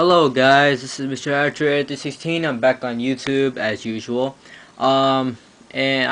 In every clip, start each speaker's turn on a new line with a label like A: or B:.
A: Hello guys, this is Mr. Archer8316. I'm back on YouTube as usual. Um and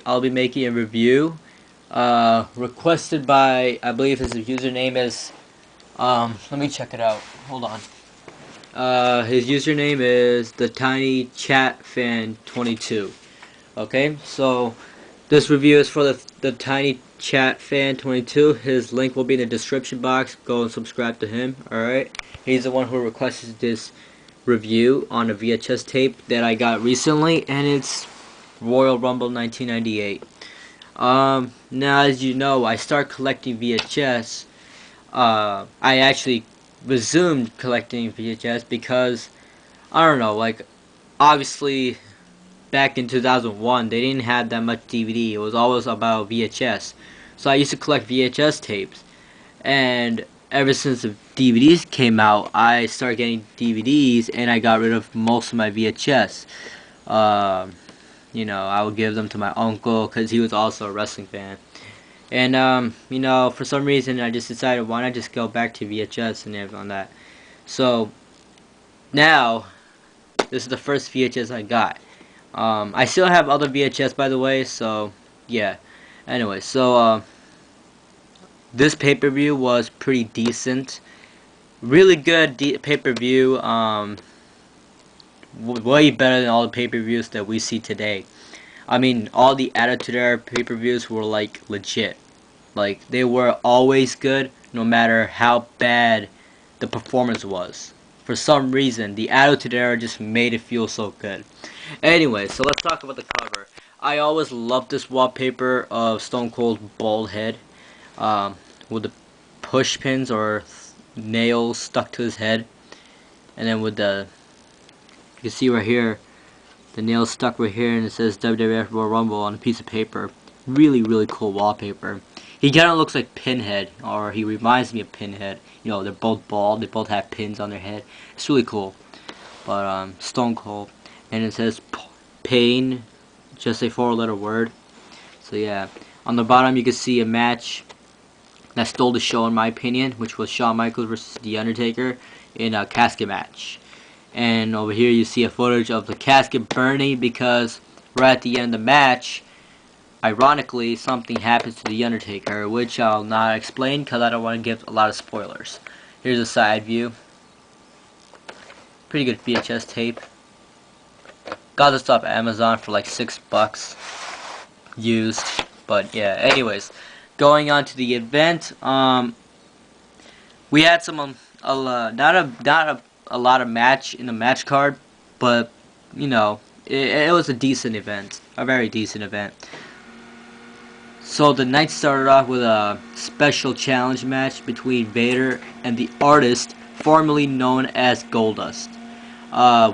A: I'll be making a review requested by, I believe his username is let me check it out. Hold on. His username is the Tiny Chat Fan 22. Okay? So this review is for the Tiny Chat Fan 22. His link will be in the description box. Go and subscribe to him. Alright? He's the one who requested this review on a VHS tape that I got recently, and it's Royal Rumble 1998. Now as you know, I start collecting VHS. I actually resumed collecting VHS because, I don't know, like, obviously back in 2001, they didn't have that much DVD. It was always about VHS. So I used to collect VHS tapes. And ever since the DVDs came out, I started getting DVDs and I got rid of most of my VHS. I would give them to my uncle because he was also a wrestling fan. And, for some reason I just decided, why not just go back to VHS and everything on that. So, now, this is the first VHS I got. I still have other VHS, by the way, so yeah. Anyway, so this pay-per-view was pretty decent, really good pay-per-view. Way better than all the pay-per-views that we see today. I mean, all the Attitude Era pay-per-views were like legit. Like, they were always good, no matter how bad the performance was. For some reason, the Attitude Era just made it feel so good. Anyway, so let's talk about the cover. I always loved this wallpaper of Stone Cold's bald head, with the push pins or nails stuck to his head, and then with the, you can see right here, the nails stuck right here, and it says WWF Royal Rumble on a piece of paper. Really, really cool wallpaper. He kind of looks like Pinhead, or he reminds me of Pinhead. You know, they're both bald, they both have pins on their head. It's really cool. But, Stone Cold. And it says pain, just a 4-letter word. So yeah. On the bottom you can see a match that stole the show in my opinion, which was Shawn Michaels versus The Undertaker in a casket match. And over here you see a footage of the casket burning because right at the end of the match, ironically, something happens to The Undertaker, which I'll not explain because I don't want to give a lot of spoilers. Here's a side view. Pretty good VHS tape. Got this off Amazon for like $6 used. But yeah, anyways, going on to the event, we had some not a lot of match in the match card, but it was a decent event, a very decent event. So the night started off with a special challenge match between Vader and the Artist, formerly known as Goldust,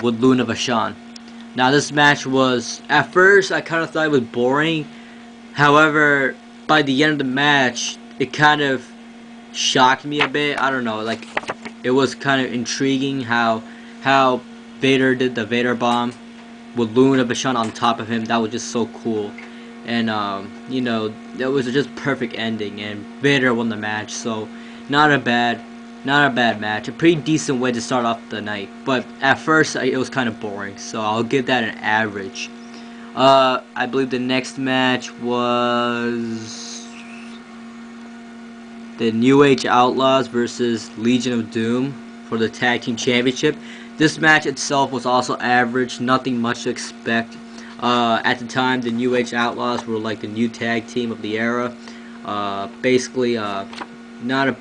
A: with Luna Vachon. Now this match was, at first I kind of thought it was boring. However, by the end of the match, it kind of shocked me a bit. I don't know, like, it was kind of intriguing how Vader did the Vader bomb with Luna Vachon on top of him. That was just so cool. And that was just perfect ending, and Vader won the match. So not a bad match. A pretty decent way to start off the night. But at first it was kind of boring, so I'll give that an average. I believe the next match was the New Age Outlaws versus Legion of Doom for the Tag Team Championship. This match itself was also average, nothing much to expect. At the time, the New Age Outlaws were like the new tag team of the era. Basically, not a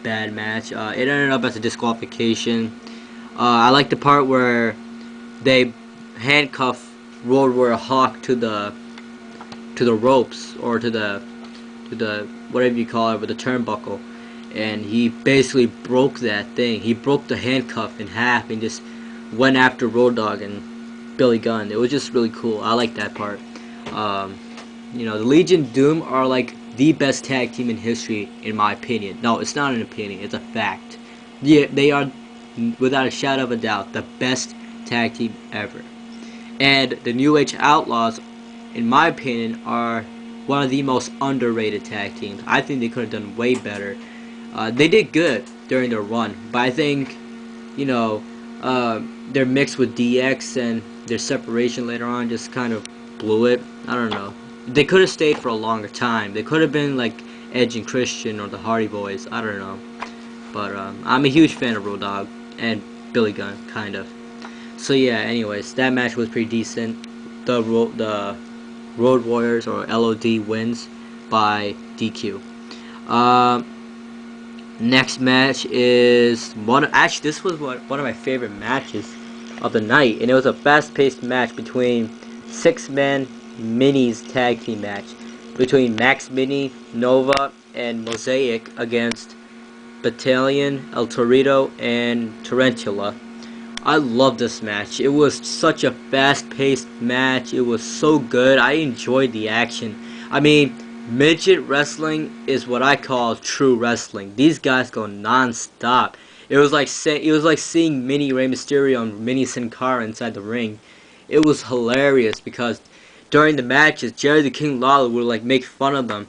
A: bad match. It ended up as a disqualification. I like the part where they handcuff Road Warrior Hawk to the ropes, or to the whatever you call it, with the turnbuckle, and he basically broke that thing. He broke the handcuff in half and just went after Road Dogg and Billy Gunn. It was just really cool. I like that part. The Legion Doom are like the best tag team in history, in my opinion. No, it's not an opinion, it's a fact. Yeah, they are, without a shadow of a doubt, the best tag team ever. And the New Age Outlaws, in my opinion, are one of the most underrated tag teams. I think they could have done way better. They did good during their run, but I think you know, their mix with DX and their separation later on just kind of blew it. I don't know. They could have stayed for a longer time. They could have been like Edge and Christian or the Hardy Boys. I don't know. But I'm a huge fan of Road Dogg and Billy Gunn, kind of. So yeah. Anyways, that match was pretty decent. The Road Warriors or LOD wins by DQ. Next match is actually this was one of my favorite matches of the night, and it was a fast-paced match between 6-man minis tag team match between Max Mini, Nova, and Mosaic against Battalion, El Torito, and Tarantula. I love this match. It was such a fast-paced match. It was so good. I enjoyed the action. I mean, midget wrestling is what I call true wrestling. These guys go non-stop. It was like seeing Mini Rey Mysterio and Mini Sin Cara inside the ring. It was hilarious because during the matches, Jerry the King Lawler would like make fun of them.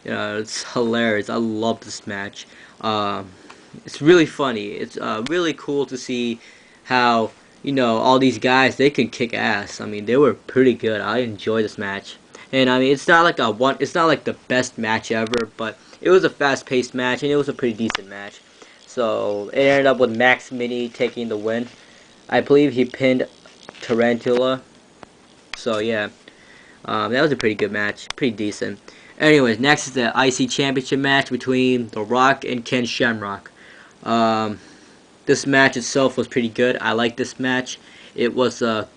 A: It's hilarious. I love this match. It's really funny. It's really cool to see how all these guys, they can kick ass. I mean, they were pretty good. I enjoyed this match. And I mean, it's not like the best match ever, but it was a fast-paced match and it was a pretty decent match. So it ended up with Max Mini taking the win. I believe he pinned Tarantula. So yeah, that was a pretty good match, pretty decent. Anyways, next is the IC Championship match between The Rock and Ken Shamrock. This match itself was pretty good. I like this match. It was a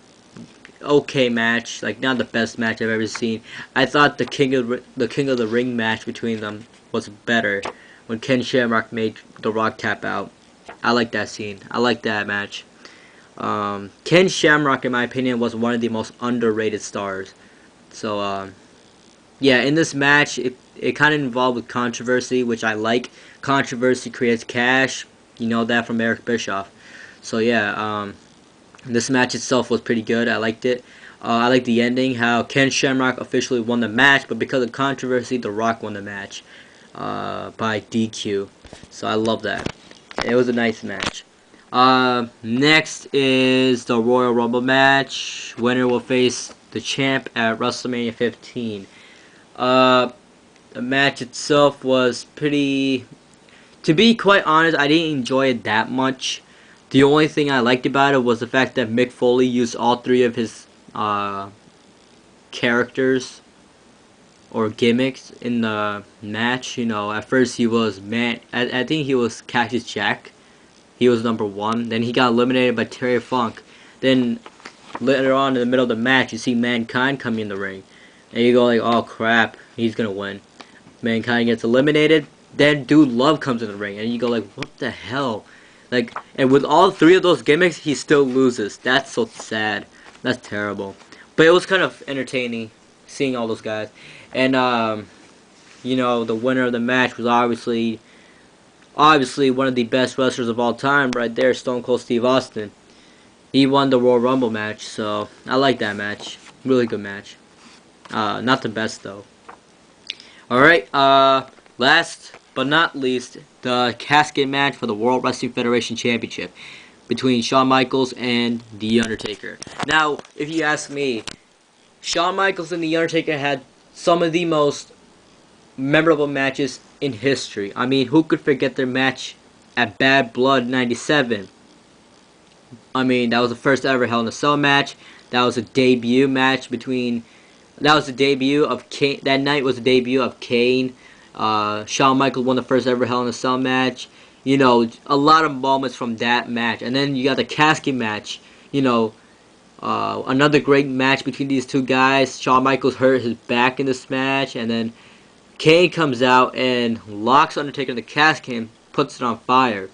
A: okay match, like not the best match I've ever seen. I thought the King of the Ring match between them was better when Ken Shamrock made The Rock tap out. I like that scene. I like that match. Ken Shamrock, in my opinion, was one of the most underrated stars. So yeah, in this match, it kind of involved with controversy, which I like. Controversy creates cash. You know that from Eric Bischoff. So yeah, this match itself was pretty good. I liked it. I liked the ending, how Ken Shamrock officially won the match, but because of controversy, The Rock won the match by DQ. So I love that. It was a nice match. Next is the Royal Rumble match. Winner will face the champ at WrestleMania 15. The match itself was pretty... To be quite honest, I didn't enjoy it that much. The only thing I liked about it was the fact that Mick Foley used all 3 of his characters or gimmicks in the match. At first he was I think he was Cactus Jack. He was number 1. Then he got eliminated by Terry Funk. Then later on in the middle of the match, you see Mankind come in the ring, and you go like, "Oh crap, he's gonna win." Mankind gets eliminated. Then Dude Love comes in the ring, and you go like, "What the hell?" Like, and with all 3 of those gimmicks, he still loses. That's so sad. That's terrible. But it was kind of entertaining seeing all those guys. And the winner of the match was obviously one of the best wrestlers of all time, right there, Stone Cold Steve Austin. He won the Royal Rumble match, so I like that match. Really good match. Not the best though. All right. Last but not least, the casket match for the World Wrestling Federation Championship between Shawn Michaels and The Undertaker. Now, if you ask me, Shawn Michaels and The Undertaker had some of the most memorable matches in history. I mean, who could forget their match at Bad Blood 97? I mean, that was the first ever Hell in a Cell match. That was a debut match between... That was the debut of Kane. That night was the debut of Kane. Shawn Michaels won the first ever Hell in a Cell match. A lot of moments from that match. And then you got the casket match. Another great match between these 2 guys. Shawn Michaels hurt his back in this match. And then Kane comes out and locks Undertaker in the casket and puts it on fire.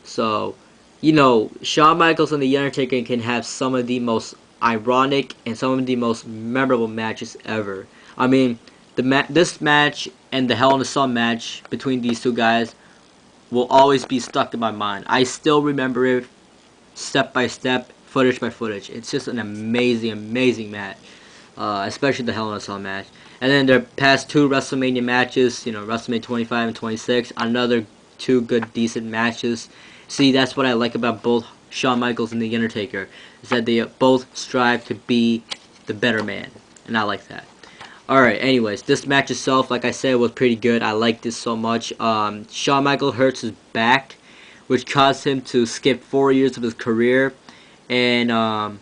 A: So, Shawn Michaels and The Undertaker can have some of the most ironic and some of the most memorable matches ever. I mean, this match and the Hell in a Cell match between these 2 guys will always be stuck in my mind. I still remember it step by step, footage by footage. It's just an amazing, amazing match. Especially the Hell in a Cell match. And then their past 2 WrestleMania matches, WrestleMania 25 and 26, another 2 good, decent matches. See, that's what I like about both Shawn Michaels and The Undertaker, is that they both strive to be the better man, and I like that. Alright, anyways, this match itself, like I said, was pretty good. I liked this so much. Shawn Michaels hurts his back, which caused him to skip 4 years of his career, and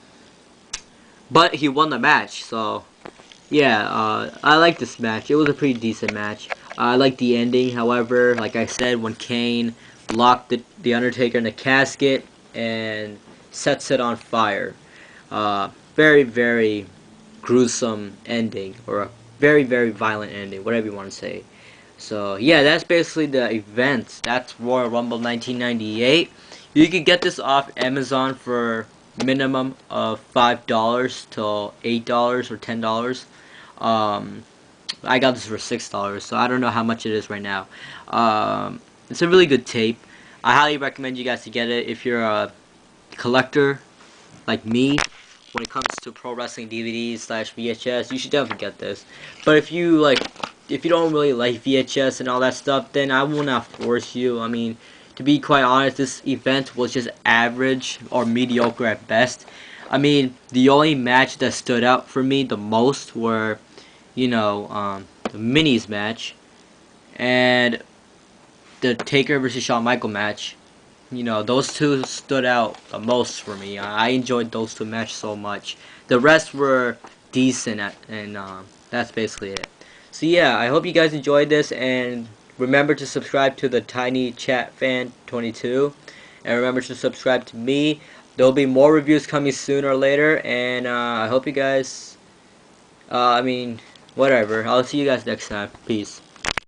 A: but he won the match, so yeah, I like this match. It was a pretty decent match. I like the ending, however, like I said, when Kane locked the Undertaker in the casket and sets it on fire. Very, very gruesome ending, or a very, very violent ending, whatever you want to say. So yeah, that's basically the event. That's Royal Rumble 1998. You can get this off Amazon for minimum of $5 to $8 or $10. Um, I got this for $6, so I don't know how much it is right now. It's a really good tape. I highly recommend you guys to get it if you're a collector like me. When it comes to pro wrestling DVDs slash VHS, you should definitely get this. But if you don't really like VHS and all that stuff, then I will not force you. I mean, to be quite honest, this event was just average or mediocre at best. I mean, the only match that stood out for me the most were, the Minis match and the Taker versus Shawn Michael match. Those two stood out the most for me. I enjoyed those two matches so much. The rest were decent, and that's basically it. So yeah, I hope you guys enjoyed this, and remember to subscribe to the Tiny Chat Fan 22, and remember to subscribe to me. There'll be more reviews coming sooner or later, and I hope you guys, whatever. I'll see you guys next time. Peace.